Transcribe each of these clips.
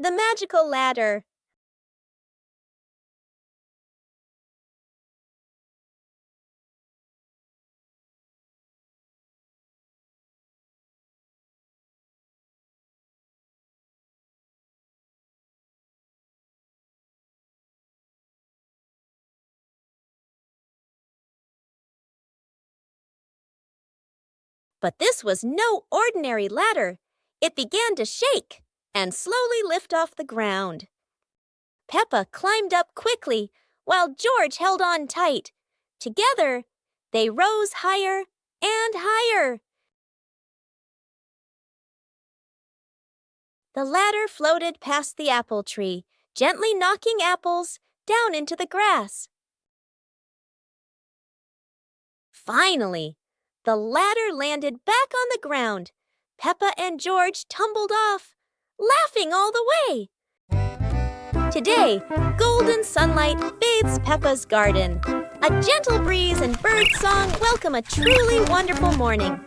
The magical ladder. But this was no ordinary ladder. It began to shake and slowly lift off the ground. Peppa climbed up quickly, while George held on tight. Together, they rose higher and higher. The ladder floated past the apple tree, gently knocking apples down into the grass. Finally, the ladder landed back on the ground. Peppa and George tumbled off, laughing all the way. Today, golden sunlight bathes Peppa's garden. A gentle breeze and bird song welcome a truly wonderful morning.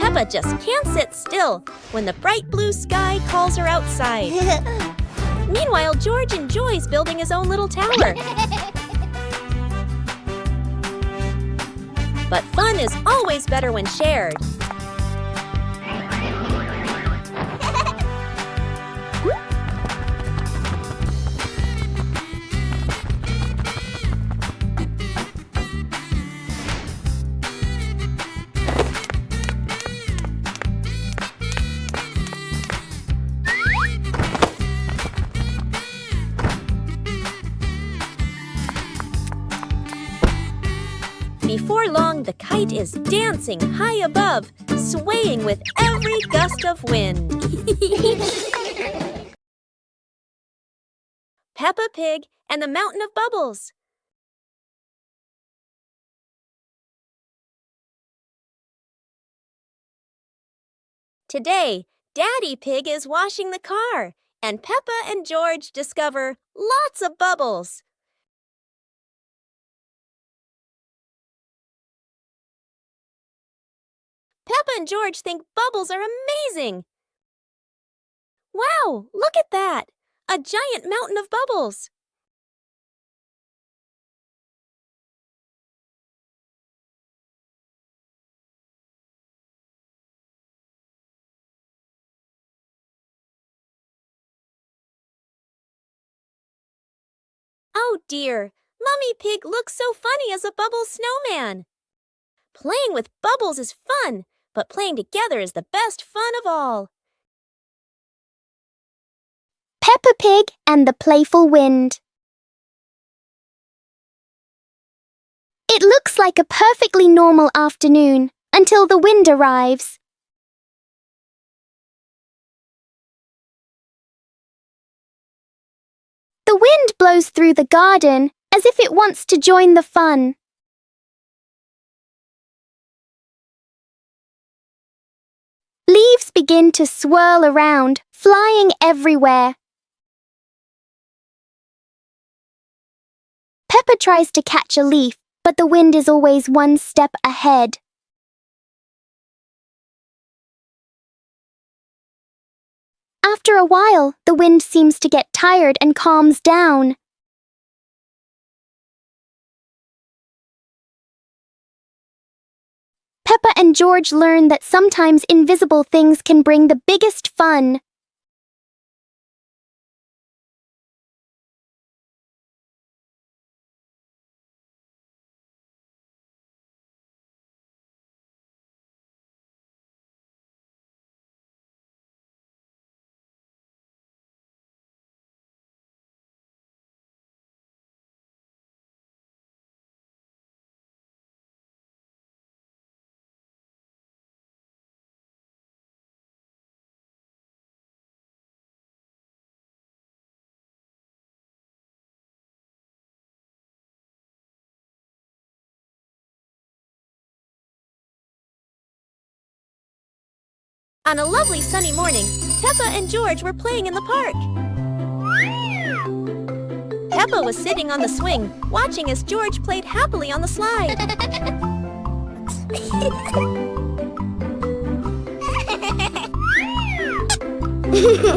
Peppa just can't sit still when the bright blue sky calls her outside. Meanwhile, George enjoys building his own little tower. But fun is always better when shared. Before long, the kite is dancing high above, swaying with every gust of wind. Peppa Pig and the Mountain of Bubbles. Today, Daddy Pig is washing the car, and Peppa and George discover lots of bubbles. Peppa and George think bubbles are amazing. Wow, look at that! A giant mountain of bubbles. Oh dear, Mummy Pig looks so funny as a bubble snowman. Playing with bubbles is fun, but playing together is the best fun of all. Peppa Pig and the Playful Wind. It looks like a perfectly normal afternoon until the wind arrives. The wind blows through the garden as if it wants to join the fun. Leaves begin to swirl around, flying everywhere. Peppa tries to catch a leaf, but the wind is always one step ahead. After a while, the wind seems to get tired and calms down. Peppa and George learn that sometimes invisible things can bring the biggest fun. On a lovely sunny morning, Peppa and George were playing in the park. Peppa was sitting on the swing, watching as George played happily on the slide. The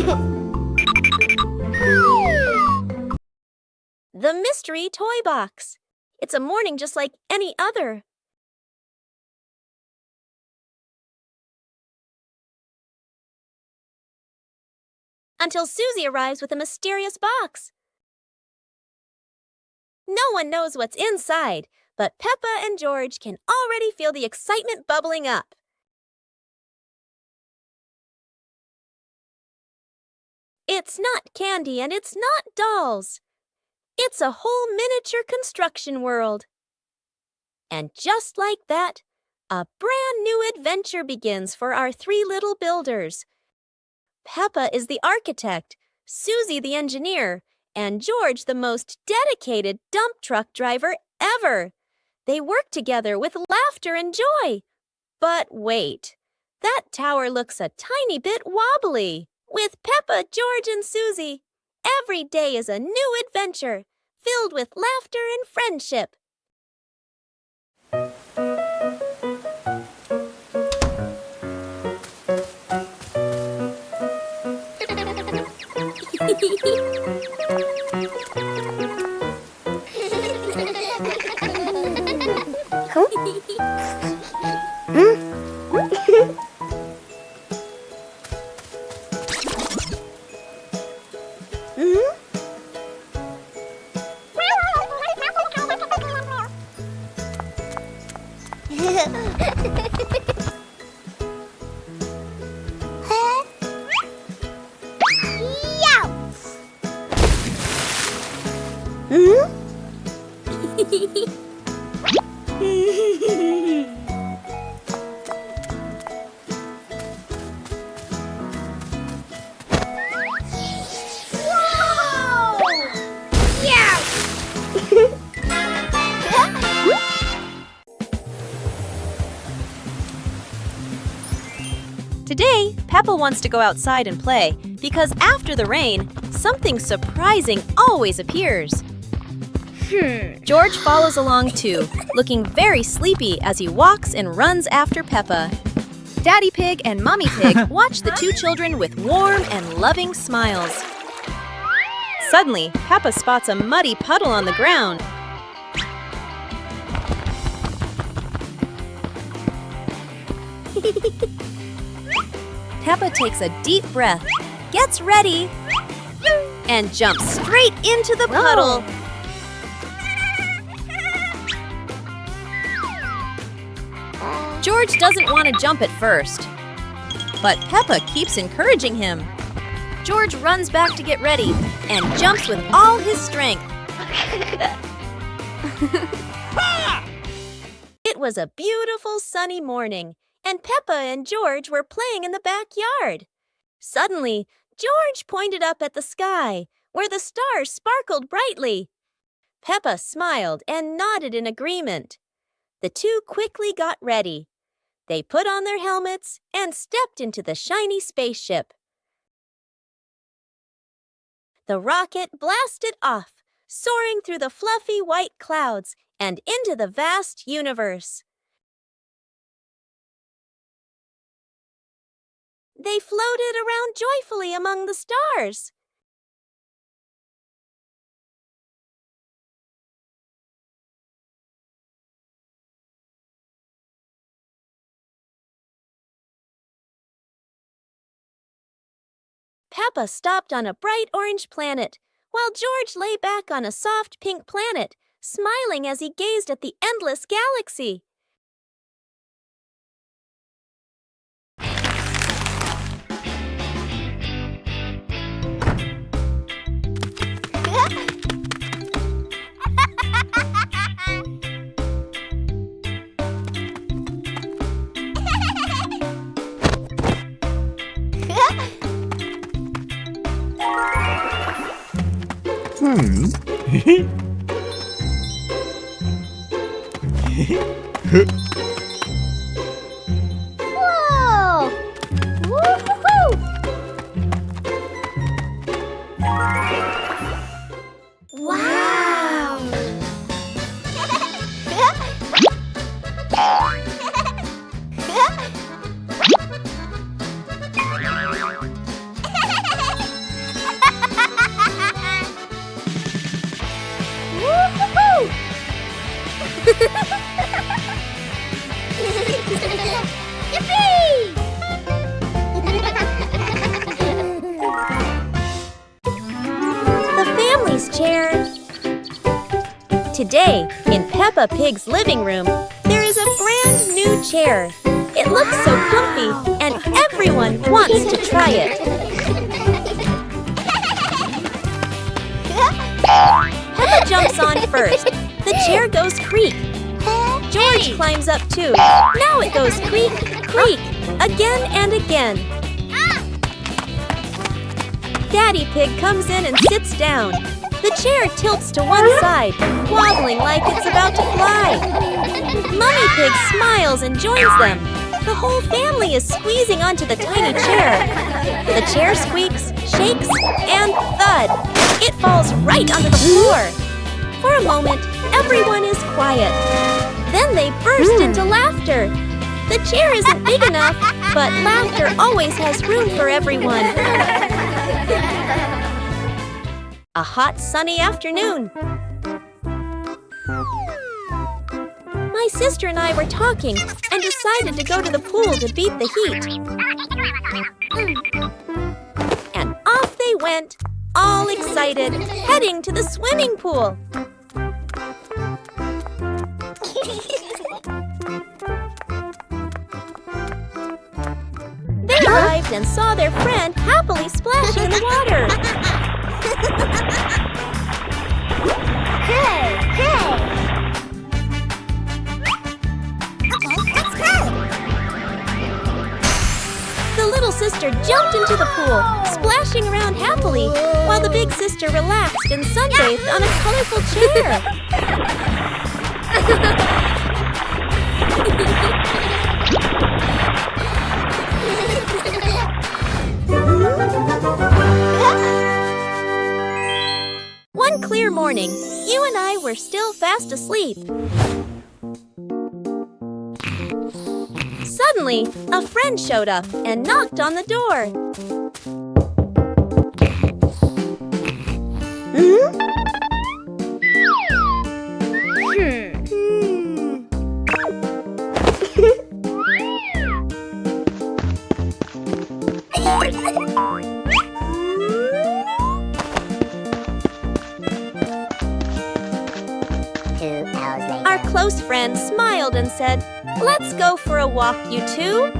mystery toy box. It's a morning just like any other. Until Susie arrives with a mysterious box. No one knows what's inside, but Peppa and George can already feel the excitement bubbling up. It's not candy and it's not dolls. It's a whole miniature construction world. And just like that, a brand new adventure begins for our three little builders. Peppa is the architect, Susie the engineer, and George the most dedicated dump truck driver ever. They work together with laughter and joy. But wait, that tower looks a tiny bit wobbly. With Peppa, George, and Susie, every day is a new adventure, filled with laughter and friendship. Today, Peppa wants to go outside and play because after the rain, something surprising always appears. George follows along too, looking very sleepy as he walks and runs after Peppa. Daddy Pig and Mommy Pig watch the two children with warm and loving smiles. Suddenly, Peppa spots a muddy puddle on the ground. Peppa takes a deep breath, gets ready, and jumps straight into the puddle. George doesn't want to jump at first, but Peppa keeps encouraging him. George runs back to get ready and jumps with all his strength. It was a beautiful sunny morning, and Peppa and George were playing in the backyard. Suddenly, George pointed up at the sky, where the stars sparkled brightly. Peppa smiled and nodded in agreement. The two quickly got ready. They put on their helmets and stepped into the shiny spaceship. The rocket blasted off, soaring through the fluffy white clouds and into the vast universe. They floated around joyfully among the stars. Peppa stopped on a bright orange planet, while George lay back on a soft pink planet, smiling as he gazed at the endless galaxy. Whoa! Woo-hoo-hoo! Wow! Today, in Peppa Pig's living room, there is a brand new chair. It looks so comfy, and everyone wants to try it. Peppa jumps on first. The chair goes creak. George climbs up too. Now it goes creak, creak, again and again. Daddy Pig comes in and sits down. The chair tilts to one side, wobbling like it's about to fly. Mummy Pig smiles and joins them. The whole family is squeezing onto the tiny chair. The chair squeaks, shakes, and thud. It falls right onto the floor. For a moment, everyone is quiet. Then they burst into laughter. The chair isn't big enough, but laughter always has room for everyone. A hot, sunny afternoon. My sister and I were talking and decided to go to the pool to beat the heat. And off they went, all excited, heading to the swimming pool. They arrived and saw their friend happily splashing in the water. Hey, hey! Okay, let's go! The little sister jumped into the pool, splashing around happily, while the big sister relaxed and sunbathed on a colorful chair. One clear morning, you and I were still fast asleep. Suddenly, a friend showed up and knocked on the door. Our close friend smiled and said, "Let's go for a walk, you two."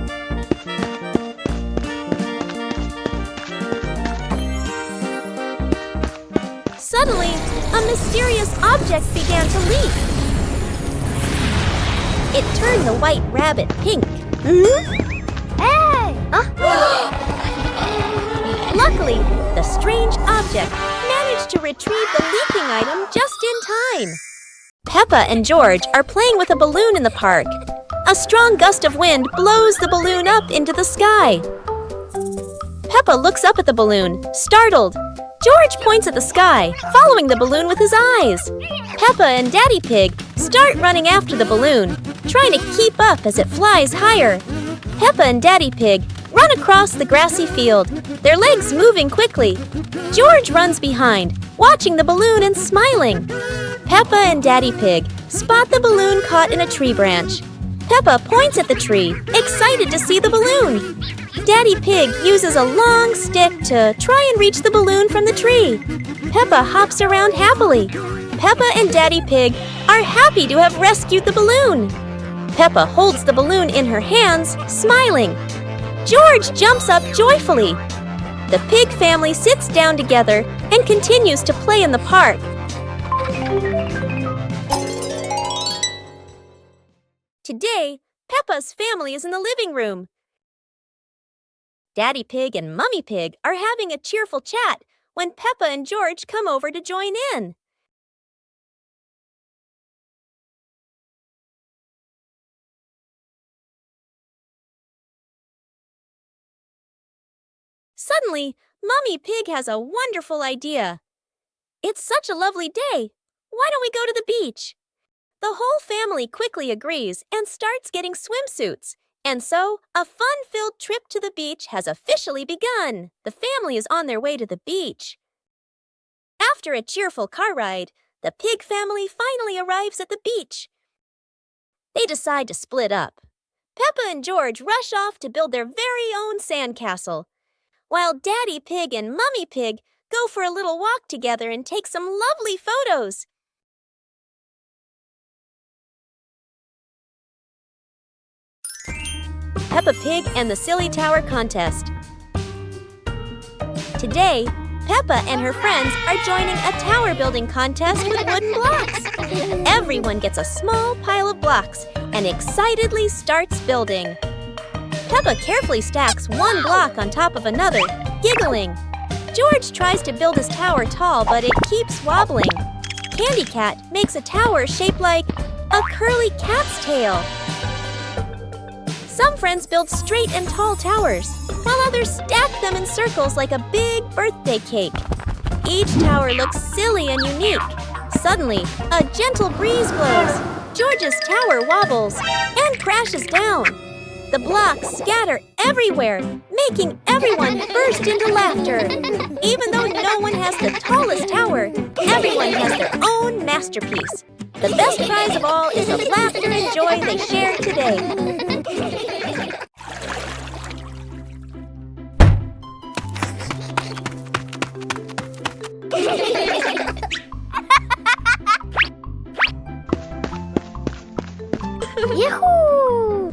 Suddenly, a mysterious object began to leak. It turned the white rabbit pink. Hey! Luckily, the strange object managed to retrieve the leaking item just in time. Peppa and George are playing with a balloon in the park. A strong gust of wind blows the balloon up into the sky. Peppa looks up at the balloon, startled. George points at the sky, following the balloon with his eyes. Peppa and Daddy Pig start running after the balloon, trying to keep up as it flies higher. Peppa and Daddy Pig run across the grassy field, their legs moving quickly. George runs behind, watching the balloon and smiling. Peppa and Daddy Pig spot the balloon caught in a tree branch. Peppa points at the tree, excited to see the balloon. Daddy Pig uses a long stick to try and reach the balloon from the tree. Peppa hops around happily. Peppa and Daddy Pig are happy to have rescued the balloon. Peppa holds the balloon in her hands, smiling. George jumps up joyfully. The pig family sits down together and continues to play in the park. Today, Peppa's family is in the living room. Daddy Pig and Mummy Pig are having a cheerful chat when Peppa and George come over to join in. Suddenly, Mummy Pig has a wonderful idea. It's such a lovely day. Why don't we go to the beach? The whole family quickly agrees and starts getting swimsuits. And so, a fun-filled trip to the beach has officially begun. The family is on their way to the beach. After a cheerful car ride, the pig family finally arrives at the beach. They decide to split up. Peppa and George rush off to build their very own sandcastle, while Daddy Pig and Mummy Pig go for a little walk together and take some lovely photos. Peppa Pig and the Silly Tower contest. Today, Peppa and her friends are joining a tower building contest with wooden blocks. Everyone gets a small pile of blocks and excitedly starts building. Peppa carefully stacks one block on top of another, giggling. George tries to build his tower tall, but it keeps wobbling. Candy Cat makes a tower shaped like a curly cat's tail. Some friends build straight and tall towers, while others stack them in circles like a big birthday cake. Each tower looks silly and unique. Suddenly, a gentle breeze blows. George's tower wobbles and crashes down. The blocks scatter everywhere, making everyone burst into laughter. Even though no one has the tallest tower, everyone has their own masterpiece. The best prize of all is the laughter and joy they shared today. Yahoo!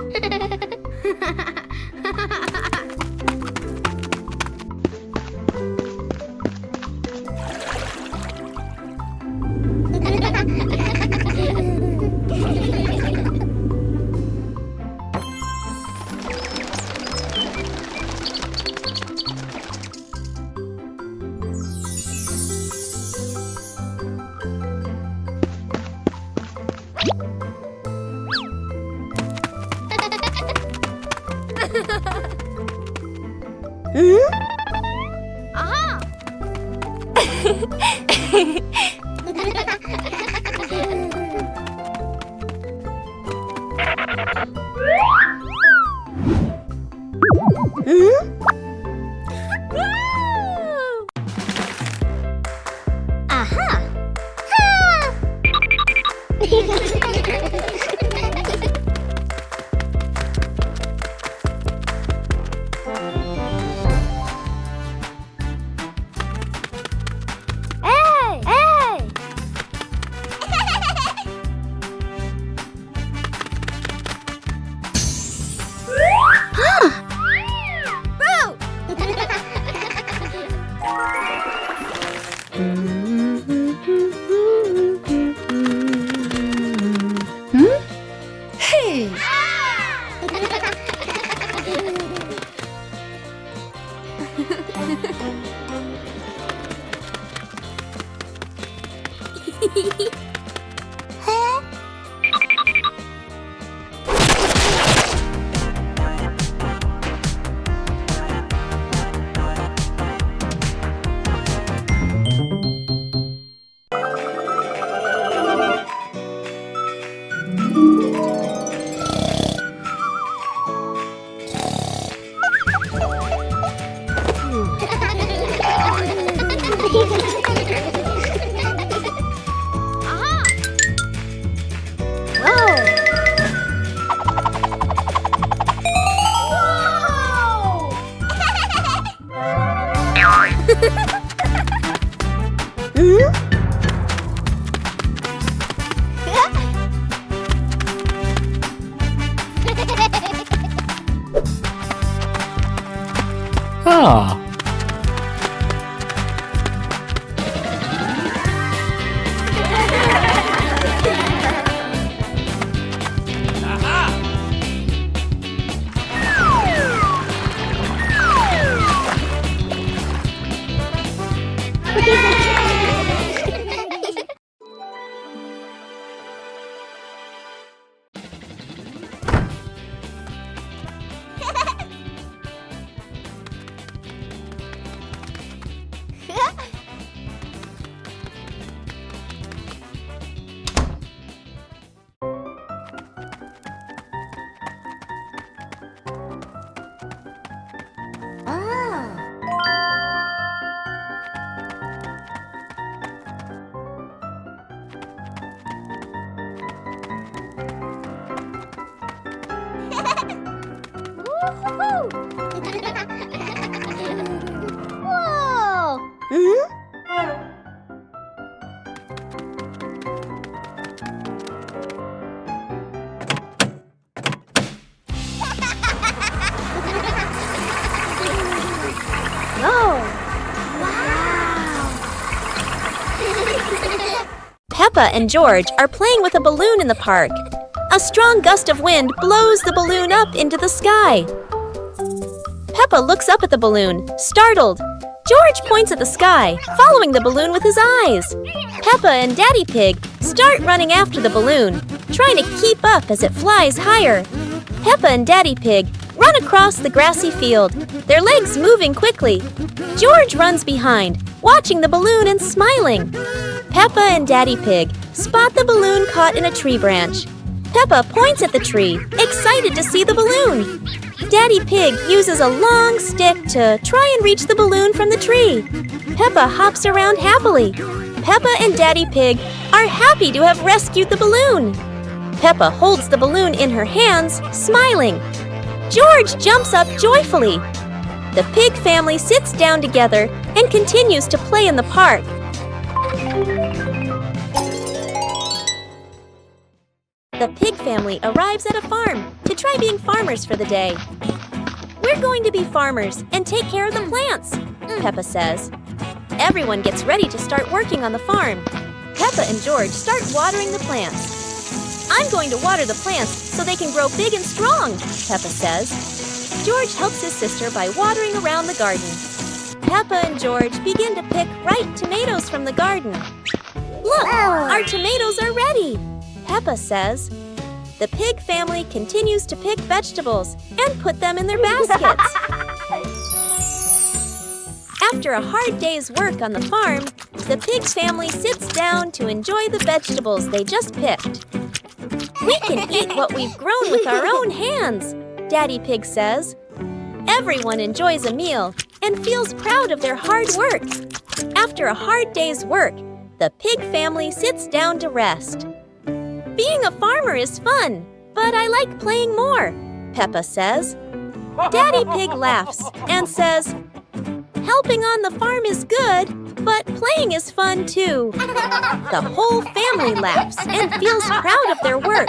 Aha! Aha! Ah. Oh! Wow! Peppa and George are playing with a balloon in the park. A strong gust of wind blows the balloon up into the sky. Peppa looks up at the balloon, startled. George points at the sky, following the balloon with his eyes. Peppa and Daddy Pig start running after the balloon, trying to keep up as it flies higher. Peppa and Daddy Pig run across the grassy field, their legs moving quickly. George runs behind, watching the balloon and smiling. Peppa and Daddy Pig spot the balloon caught in a tree branch. Peppa points at the tree, excited to see the balloon. Daddy Pig uses a long stick to try and reach the balloon from the tree. Peppa hops around happily. Peppa and Daddy Pig are happy to have rescued the balloon. Peppa holds the balloon in her hands, smiling. George jumps up joyfully. The pig family sits down together and continues to play in the park. The pig family arrives at a farm to try being farmers for the day. We're going to be farmers and take care of the plants, Peppa says. Everyone gets ready to start working on the farm. Peppa and George start watering the plants. I'm going to water the plants so they can grow big and strong, Peppa says. George helps his sister by watering around the garden. Peppa and George begin to pick ripe tomatoes from the garden. Look, our tomatoes are ready, Peppa says. The pig family continues to pick vegetables and put them in their baskets. After a hard day's work on the farm, the pig family sits down to enjoy the vegetables they just picked. We can eat what we've grown with our own hands, Daddy Pig says. Everyone enjoys a meal and feels proud of their hard work. After a hard day's work, the pig family sits down to rest. Being a farmer is fun, but I like playing more, Peppa says. Daddy Pig laughs and says, helping on the farm is good, but playing is fun too. The whole family laughs and feels proud of their work.